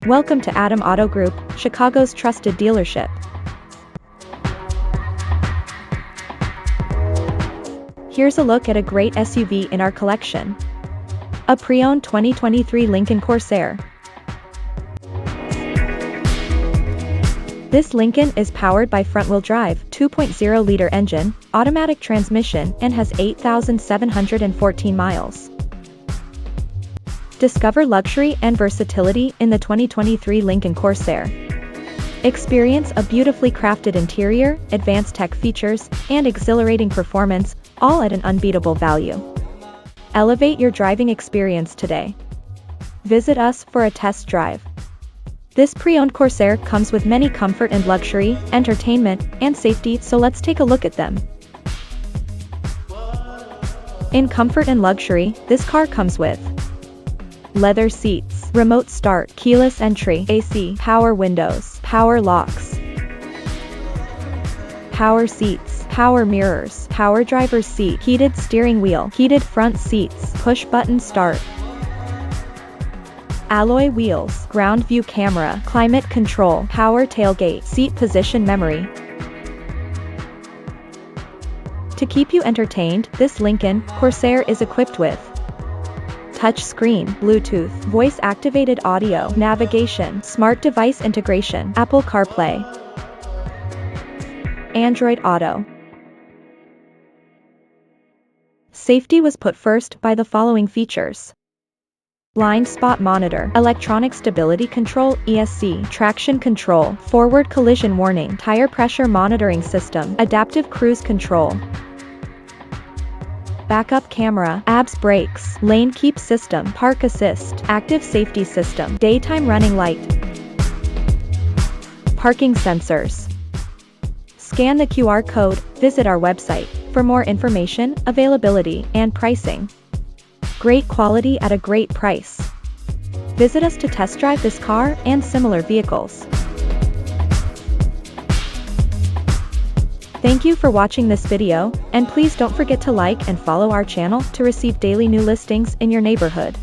Welcome to Adam Auto Group, Chicago's trusted dealership. Here's a look at a great SUV in our collection. A pre-owned 2023 Lincoln Corsair. This Lincoln is powered by front-wheel drive, 2.0-liter engine, automatic transmission, and has 8,714 miles. Discover luxury and versatility in the 2023 Lincoln Corsair. Experience a beautifully crafted interior, advanced tech features, and exhilarating performance, all at an unbeatable value. Elevate your driving experience today. Visit us for a test drive. This pre-owned Corsair comes with many comfort and luxury, entertainment, and safety, so let's take a look at them. In comfort and luxury, this car comes with leather seats, remote start, keyless entry, AC, power windows, power locks, power seats, power mirrors, power driver's seat, heated steering wheel, heated front seats, push button start, alloy wheels, ground view camera, climate control, power tailgate, seat position memory. To keep you entertained, this Lincoln Corsair is equipped with touchscreen, Bluetooth, voice-activated audio, navigation, smart device integration, Apple CarPlay, Android Auto. Safety was put first by the following features: blind spot monitor, electronic stability control, ESC, traction control, forward collision warning, tire pressure monitoring system, adaptive cruise control, backup camera, ABS brakes, lane keep system, park assist, active safety system, daytime running light, parking sensors. Scan the QR code, visit our website for more information, availability, and pricing. Great quality at a great price. Visit us to test drive this car and similar vehicles. Thank you for watching this video, and please don't forget to like and follow our channel to receive daily new listings in your neighborhood.